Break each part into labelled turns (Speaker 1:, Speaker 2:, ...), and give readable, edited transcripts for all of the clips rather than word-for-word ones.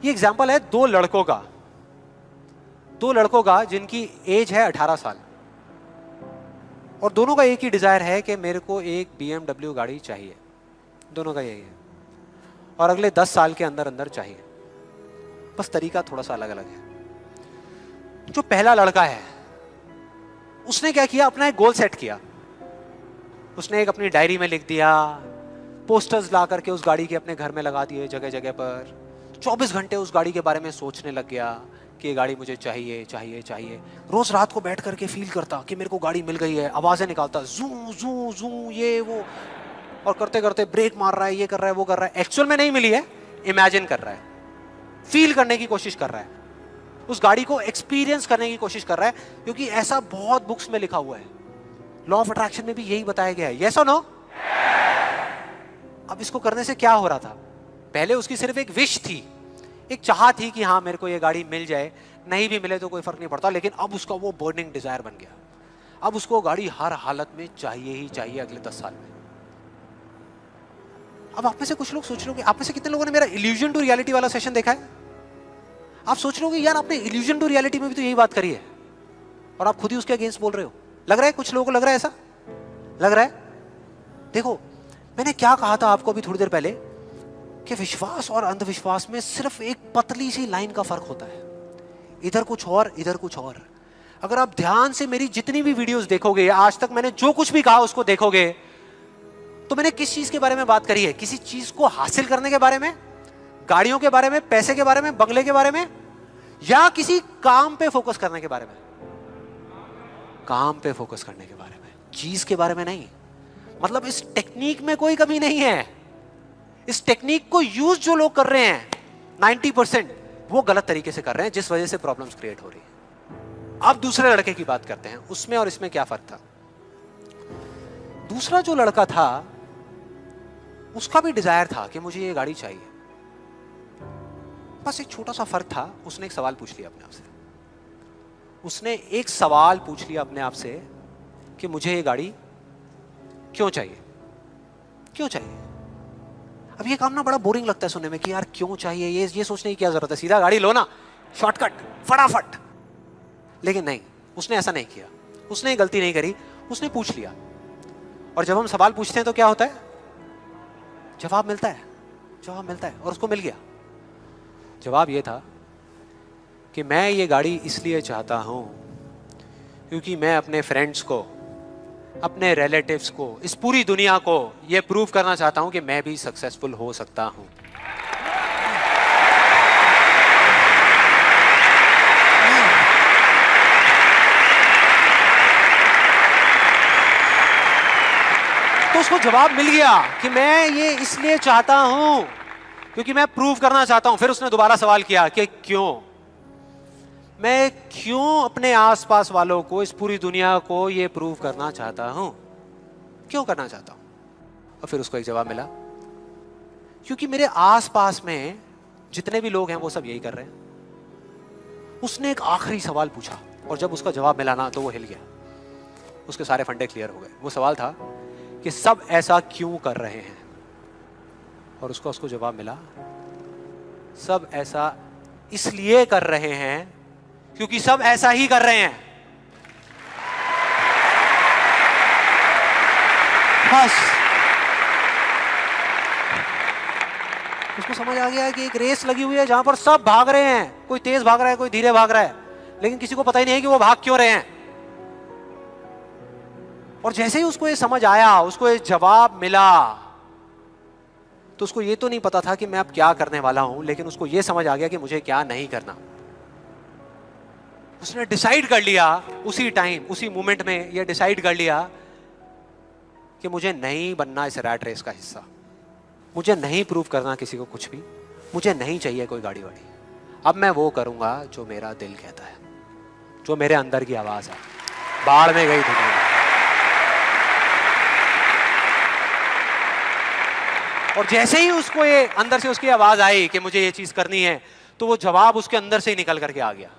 Speaker 1: ये एग्जाम्पल है दो लड़कों का जिनकी एज है 18 साल, और दोनों का एक ही डिजायर है कि मेरे को एक BMW गाड़ी चाहिए। दोनों का यही है, और अगले 10 साल के अंदर अंदर चाहिए। बस तरीका थोड़ा सा अलग अलग है। जो पहला लड़का है उसने क्या किया, अपना एक गोल सेट किया। उसने एक अपनी डायरी में लिख दिया, पोस्टर्स ला करके उस गाड़ी के अपने घर में लगा दिए जगह जगह पर। 24 घंटे उस गाड़ी के बारे में सोचने लग गया कि ये गाड़ी मुझे चाहिए चाहिए चाहिए। रोज रात को बैठ करके फील करता कि मेरे को गाड़ी मिल गई है, आवाजें निकालता, जू जू जू ये वो, और करते करते ब्रेक मार रहा है, ये कर रहा है, वो कर रहा है। एक्चुअल में नहीं मिली है, इमेजिन कर रहा है, फील करने की कोशिश कर रहा है, उस गाड़ी को एक्सपीरियंस करने की कोशिश कर रहा है, क्योंकि ऐसा बहुत बुक्स में लिखा हुआ है। लॉ ऑफ अट्रैक्शन में भी यही बताया गया है। यस और नो? अब इसको करने से क्या हो रहा था? पहले उसकी सिर्फ एक विश थी, एक चाह थी कि हाँ मेरे को ये गाड़ी मिल जाए, नहीं भी मिले तो कोई फर्क नहीं पड़ता। लेकिन अब उसका वो बर्निंग डिजायर बन गया। अब उसको गाड़ी हर हालत में चाहिए ही चाहिए अगले 10 साल में। अब आप में से कुछ लोग सोच रहे हो, आप में से कितने लोगों ने मेरा इल्यूजन टू रियलिटी वाला सेशन देखा है? आप सोच रहे हो यार आपने इल्यूजन टू रियलिटी में भी तो यही बात करी है, और आप खुद ही उसके अगेंस्ट बोल रहे हो। लग रहा है कुछ लोगों को, लग रहा है ऐसा लग रहा है। देखो मैंने क्या कहा था आपको अभी थोड़ी देर पहले, कि विश्वास और अंधविश्वास में सिर्फ एक पतली सी लाइन का फर्क होता है, इधर कुछ और इधर कुछ और। अगर आप ध्यान से मेरी जितनी भी वीडियोस देखोगे, आज तक मैंने जो कुछ भी कहा उसको देखोगे, तो मैंने किस चीज के बारे में बात करी है? किसी चीज को हासिल करने के बारे में, गाड़ियों के बारे में, पैसे के बारे में, बंगले के बारे में, या किसी काम पे फोकस करने के बारे में? काम पे फोकस करने के बारे में, चीज के बारे में नहीं। मतलब इस टेक्निक में कोई कमी नहीं है। इस टेक्निक को यूज जो लोग कर रहे हैं 90% वो गलत तरीके से कर रहे हैं, जिस वजह से प्रॉब्लम्स क्रिएट हो रही है। अब दूसरे लड़के की बात करते हैं, उसमें और इसमें क्या फर्क था। दूसरा जो लड़का था उसका भी डिजायर था कि मुझे ये गाड़ी चाहिए। बस एक छोटा सा फर्क था, उसने एक सवाल पूछ लिया अपने आप से। उसने एक सवाल पूछ लिया अपने आप से कि मुझे ये गाड़ी क्यों चाहिए, क्यों चाहिए। अब ये काम ना बड़ा बोरिंग लगता है सुनने में कि यार क्यों चाहिए, ये सोचने की क्या जरूरत है, सीधा गाड़ी लो ना, शॉर्टकट, फटाफट। लेकिन नहीं, उसने ऐसा नहीं किया, उसने गलती नहीं करी, उसने पूछ लिया। और जब हम सवाल पूछते हैं तो क्या होता है? जवाब मिलता है, जवाब मिलता है। और उसको मिल गया। जवाब ये था कि मैं ये गाड़ी इसलिए चाहता हूं क्योंकि मैं अपने फ्रेंड्स को, अपने रिलेटिव्स को, इस पूरी दुनिया को ये प्रूव करना चाहता हूं कि मैं भी सक्सेसफुल हो सकता हूं। तो उसको जवाब मिल गया कि मैं ये इसलिए चाहता हूं क्योंकि मैं प्रूव करना चाहता हूं। फिर उसने दोबारा सवाल किया कि क्यों, मैं क्यों अपने आसपास वालों को, इस पूरी दुनिया को ये प्रूव करना चाहता हूं, क्यों करना चाहता हूं? और फिर उसको एक जवाब मिला, क्योंकि मेरे आसपास में जितने भी लोग हैं वो सब यही कर रहे हैं। उसने एक आखिरी सवाल पूछा, और जब उसका जवाब मिला ना तो वो हिल गया, उसके सारे फंडे क्लियर हो गए। वो सवाल था कि सब ऐसा क्यों कर रहे हैं, और उसको जवाब मिला, सब ऐसा इसलिए कर रहे हैं क्योंकि सब ऐसा ही कर रहे हैं। बस उसको समझ आ गया कि एक रेस लगी हुई है जहां पर सब भाग रहे हैं, कोई तेज भाग रहा है, कोई धीरे भाग रहा है, लेकिन किसी को पता ही नहीं है कि वो भाग क्यों रहे हैं। और जैसे ही उसको ये समझ आया, उसको ये जवाब मिला, तो उसको ये तो नहीं पता था कि मैं अब क्या करने वाला हूं, लेकिन उसको ये समझ आ गया कि मुझे क्या नहीं करना। उसने डिसाइड कर लिया उसी टाइम, उसी मोमेंट में ये डिसाइड कर लिया कि मुझे नहीं बनना इस रैट रेस का हिस्सा, मुझे नहीं प्रूव करना किसी को कुछ भी, मुझे नहीं चाहिए कोई गाड़ी वाड़ी। अब मैं वो करूंगा जो मेरा दिल कहता है, जो मेरे अंदर की आवाज है। बाढ़ में गई दुनिया। और जैसे ही उसको ये अंदर से उसकी आवाज आई कि मुझे ये चीज करनी है, तो वो जवाब उसके अंदर से ही निकल करके आ गया।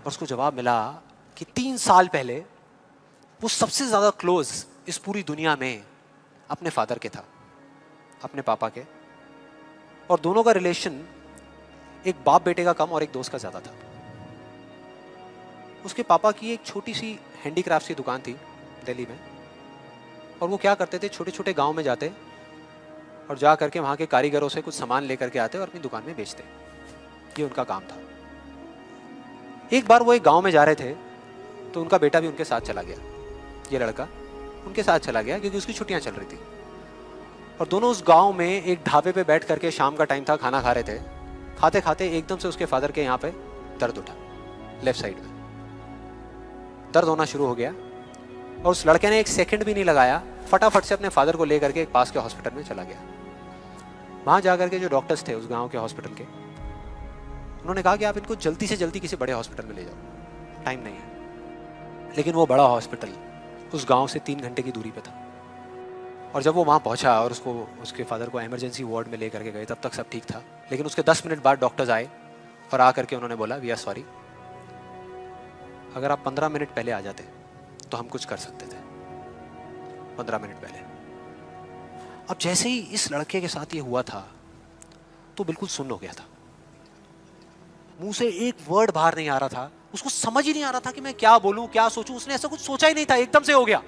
Speaker 1: और उसको जवाब मिला कि 3 साल पहले वो सबसे ज्यादा क्लोज इस पूरी दुनिया में अपने फादर के था, अपने पापा के। और दोनों का रिलेशन एक बाप बेटे का कम और एक दोस्त का ज्यादा था। उसके पापा की एक छोटी सी हैंडीक्राफ्ट की दुकान थी दिल्ली में, और वो क्या करते थे, छोटे छोटे गांव में जाते और जा करके वहां के कारीगरों से कुछ सामान लेकर के आते और अपनी दुकान में बेचते। ये उनका काम था। एक बार वो एक गांव में जा रहे थे तो उनका बेटा भी उनके साथ चला गया। ये लड़का उनके साथ चला गया क्योंकि उसकी छुट्टियां चल रही थी, और दोनों उस गांव में एक ढाबे पे बैठ करके, शाम का टाइम था, खाना खा रहे थे। खाते खाते एकदम से उसके फादर के यहाँ पे दर्द उठा, लेफ्ट साइड में दर्द होना शुरू हो गया, और उस लड़के ने एक सेकंड भी नहीं लगाया, फटाफट से अपने फादर को लेकर के एक पास के हॉस्पिटल में चला गया। वहां जाकर के जो डॉक्टर्स थे उस गांव के हॉस्पिटल के, उन्होंने कहा कि आप इनको जल्दी से जल्दी किसी बड़े हॉस्पिटल में ले जाओ, टाइम नहीं है। लेकिन वो बड़ा हॉस्पिटल उस गांव से 3 घंटे की दूरी पे था, और जब वो वहां पहुंचा और उसके फादर को इमरजेंसी वार्ड में लेकर के गए, तब तक सब ठीक था। लेकिन उसके 10 मिनट बाद डॉक्टर्स आए और आकर के उन्होंने बोला, वी आर सॉरी, अगर आप 15 मिनट पहले आ जाते तो हम कुछ कर सकते थे। 15 मिनट पहले। अब जैसे ही इस लड़के के साथ ये हुआ था तो बिल्कुल सुन्न हो गया था, मुंह से एक वर्ड बाहर नहीं आ रहा था, उसको समझ ही नहीं आ रहा था कि मैं क्या बोलूं, क्या सोचूं। उसने ऐसा कुछ सोचा ही नहीं था, एकदम से हो गया,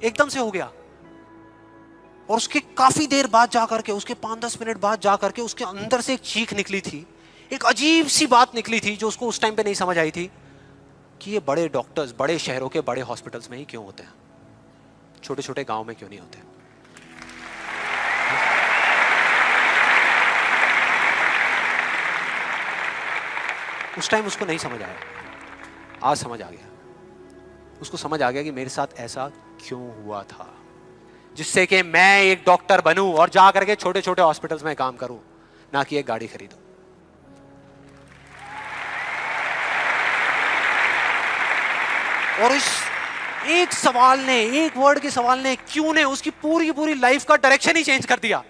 Speaker 1: एकदम से हो गया। और उसके काफी देर बाद जाकर के, उसके 5-10 मिनट बाद जाकर के उसके अंदर से एक चीख निकली थी, एक अजीब सी बात निकली थी जो उसको उस टाइम पे नहीं समझ आई थी कि ये बड़े डॉक्टर्स बड़े शहरों के बड़े हॉस्पिटल्स में ही क्यों होते हैं, छोटे छोटे गांव में क्यों नहीं होते। उस टाइम उसको नहीं समझ आया, आज समझ आ गया। उसको समझ आ गया कि मेरे साथ ऐसा क्यों हुआ था, जिससे कि मैं एक डॉक्टर बनूं और जा करके छोटे छोटे हॉस्पिटल्स में काम करूं, ना कि एक गाड़ी खरीदूं। और इस एक सवाल ने, एक वर्ड के सवाल ने, क्यों ने, उसकी पूरी पूरी लाइफ का डायरेक्शन ही चेंज कर दिया।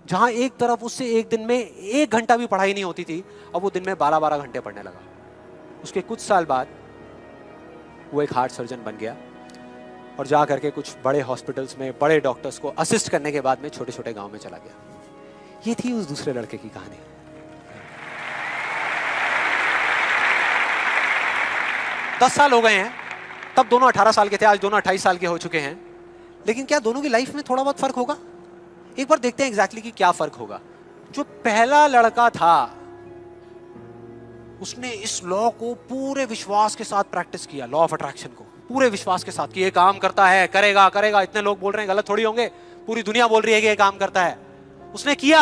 Speaker 1: जहां एक तरफ उससे एक दिन में 1 घंटा भी पढ़ाई नहीं होती थी, अब वो दिन में 12-12 घंटे पढ़ने लगा। उसके कुछ साल बाद वो एक हार्ट सर्जन बन गया और जा करके कुछ बड़े हॉस्पिटल्स में बड़े डॉक्टर्स को असिस्ट करने के बाद में छोटे छोटे गांव में चला गया। ये थी उस दूसरे लड़के की कहानी। 10 साल हो गए हैं, तब दोनों 18 साल के थे, आज दोनों 28 साल के हो चुके हैं। लेकिन क्या दोनों की लाइफ में थोड़ा बहुत फर्क होगा? एक बार देखते हैं एग्जैक्टली कि क्या फर्क होगा। जो पहला लड़का था उसने इस लॉ को पूरे विश्वास के साथ प्रैक्टिस किया, लॉ ऑफ अट्रैक्शन को पूरे विश्वास के साथ कि ये काम करता है, करेगा करेगा, इतने लोग बोल रहे हैं, गलत थोड़ी होंगे, पूरी दुनिया बोल रही है कि ये काम करता है। उसने किया,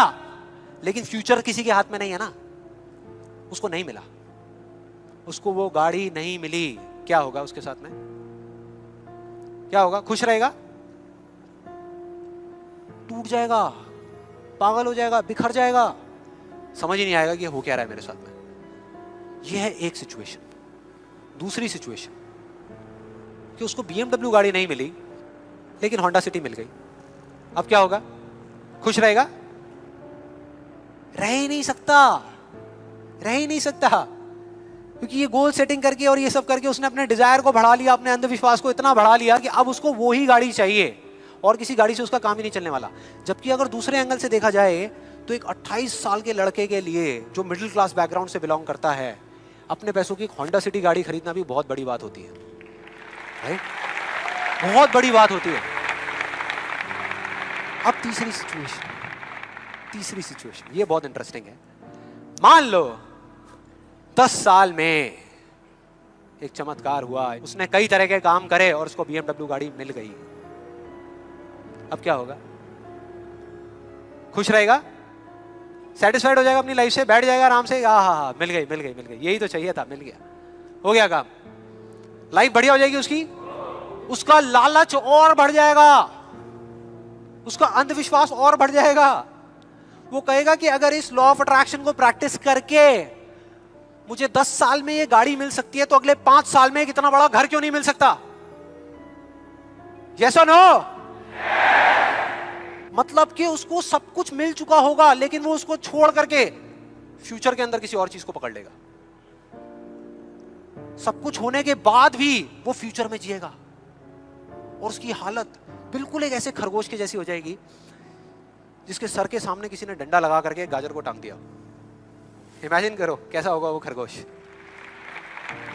Speaker 1: लेकिन फ्यूचर किसी के हाथ में नहीं है ना, उसको नहीं मिला, उसको वो गाड़ी नहीं मिली। क्या होगा उसके साथ में? क्या होगा? खुश रहेगा? टूट जाएगा, पागल हो जाएगा, बिखर जाएगा, समझ ही नहीं आएगा कि हो क्या रहा है मेरे साथ में। यह है एक सिचुएशन। दूसरी सिचुएशन कि उसको BMW गाड़ी नहीं मिली लेकिन होंडा सिटी मिल गई। अब क्या होगा? खुश रहेगा? रह ही नहीं सकता, रह ही नहीं सकता, क्योंकि ये गोल सेटिंग करके और ये सब करके उसने अपने डिजायर को बढ़ा लिया, अपने अंधविश्वास को इतना बढ़ा लिया कि अब उसको वो ही गाड़ी चाहिए और किसी गाड़ी से उसका काम ही नहीं चलने वाला। जबकि अगर दूसरे एंगल से देखा जाए तो एक 28 साल के लड़के के लिए जो मिडिल क्लास बैकग्राउंड से बिलोंग करता है, अपने पैसों की होंडा सिटी गाड़ी खरीदना भी बहुत बड़ी बात होती है, राइट? बहुत बड़ी बात होती है। अब तीसरी सिचुएशन ये बहुत इंटरेस्टिंग है। मान लो 10 साल में एक चमत्कार हुआ, उसने कई तरह के काम करे और उसको BMW गाड़ी मिल गई। अब क्या होगा? खुश रहेगा? सेटिस्फाइड हो जाएगा अपनी लाइफ से, बैठ जाएगा आराम से, हाँ, मिल गई, यही तो चाहिए था, मिल गया, हो गया काम, लाइफ बढ़िया हो जाएगी उसकी। उसका लालच और बढ़ जाएगा, उसका अंधविश्वास और बढ़ जाएगा। वो कहेगा कि अगर इस लॉ ऑफ अट्रैक्शन को प्रैक्टिस करके मुझे 10 साल में ये गाड़ी मिल सकती है तो अगले 5 साल में कितना बड़ा घर क्यों नहीं मिल सकता? यस और नो? मतलब कि उसको सब कुछ मिल चुका होगा लेकिन वो उसको छोड़ करके फ्यूचर के अंदर किसी और चीज को पकड़ लेगा। सब कुछ होने के बाद भी वो फ्यूचर में जिएगा और उसकी हालत बिल्कुल एक ऐसे खरगोश के जैसी हो जाएगी जिसके सर के सामने किसी ने डंडा लगा करके गाजर को टांग दिया। इमेजिन करो कैसा होगा वो खरगोश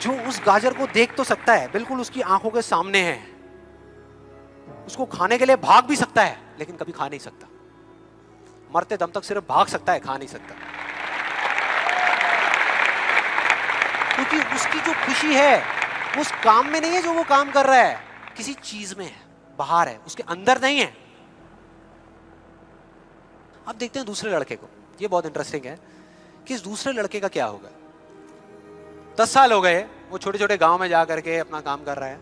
Speaker 1: जो उस गाजर को देख तो सकता है, बिल्कुल उसकी आंखों के सामने है, उसको खाने के लिए भाग भी सकता है लेकिन कभी खा नहीं सकता, मरते दम तक सिर्फ भाग सकता है, खा नहीं सकता। क्योंकि उसकी जो खुशी है वो उस काम में नहीं है जो वो काम कर रहा है, किसी चीज में है, बाहर है, उसके अंदर नहीं है। अब देखते हैं दूसरे लड़के को, ये बहुत इंटरेस्टिंग है कि इस दूसरे लड़के का क्या होगा। 10 साल हो गए, वो छोटे छोटे गांव में जा करके अपना काम कर रहा है,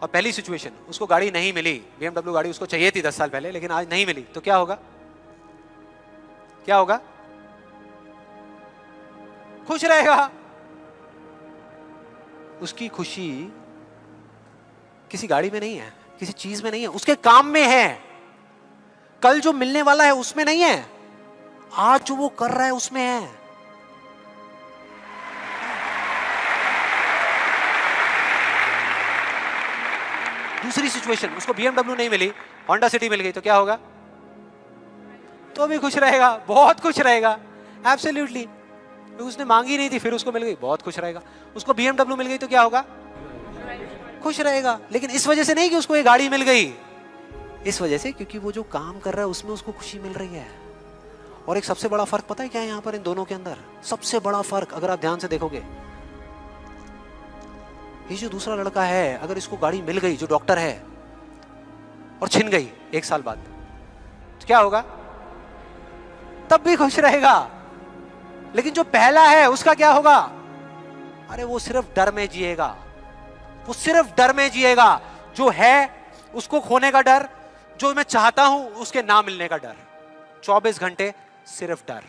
Speaker 1: और पहली सिचुएशन उसको गाड़ी नहीं मिली, BMW गाड़ी उसको चाहिए थी 10 साल पहले, लेकिन आज नहीं मिली, तो क्या होगा? क्या होगा? खुश रहेगा। उसकी खुशी किसी गाड़ी में नहीं है, किसी चीज में नहीं है, उसके काम में है। कल जो मिलने वाला है उसमें नहीं है, आज जो वो कर रहा है उसमें है। दूसरी सिचुएशन, उसको BMW नहीं मिली, होंडा सिटी मिल गई, तो क्या होगा? तो भी खुश रहेगा, बहुत खुश रहेगा, एब्सोल्युटली। उसने मांगी नहीं थी, फिर उसको मिल गई, बहुत खुश रहेगा। उसको BMW मिल गई तो क्या होगा? खुश रहेगा। लेकिन इस वजह से नहीं कि उसको ये गाड़ी मिल गई, इस वजह से क्योंकि वो जो काम कर रहा है उसमें उसको खुशी मिल रही है। और एक सबसे बड़ा फर्क पता है क्या है यहाँ पर इन दोनों के अंदर? सबसे बड़ा फर्क अगर आप ध्यान से देखोगे, ये जो दूसरा लड़का है, अगर इसको गाड़ी मिल गई, जो डॉक्टर है, और छिन गई 1 साल बाद, तो क्या होगा? तब भी खुश रहेगा। लेकिन जो पहला है उसका क्या होगा? अरे वो सिर्फ डर में जिएगा, वो सिर्फ डर में जिएगा। जो है उसको खोने का डर, जो मैं चाहता हूं उसके ना मिलने का डर, 24 घंटे सिर्फ डर।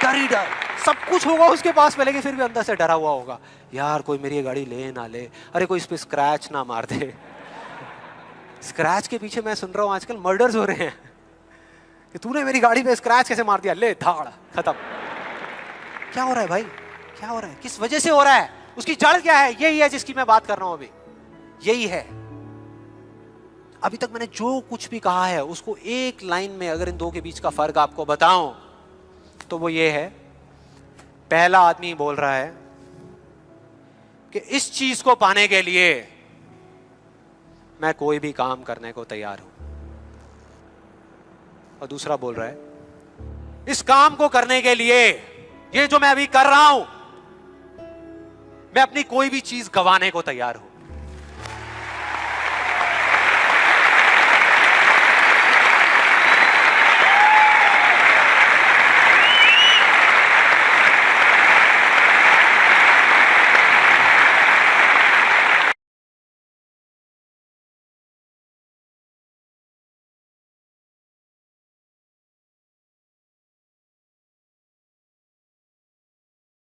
Speaker 1: डर ही डर, सब कुछ होगा उसके पास में, लेकिन फिर भी अंदर से डरा हुआ होगा, यार कोई मेरी ये गाड़ी ले ना ले, अरे कोई इस पे स्क्रैच ना मार दे। स्क्रैच के पीछे मैं सुन रहा हूं आजकल मर्डर्स हो रहे हैं कि तूने मेरी गाड़ी पे स्क्रैच कैसे मार दिया, ले धाड़, खत्म। क्या हो रहा है भाई? क्या हो रहा है? किस वजह से हो रहा है? उसकी जड़ क्या है? यही है जिसकी मैं बात कर रहा हूं अभी, यही है। अभी तक मैंने जो कुछ भी कहा है उसको एक लाइन में अगर इन दो के बीच का फर्क आपको बताऊं तो वो ये है, पहला आदमी बोल रहा है कि इस चीज को पाने के लिए मैं कोई भी काम करने को तैयार हूं, और दूसरा बोल रहा है इस काम को करने के लिए, ये जो मैं अभी कर रहा हूं, मैं अपनी कोई भी चीज गंवाने को तैयार हूं।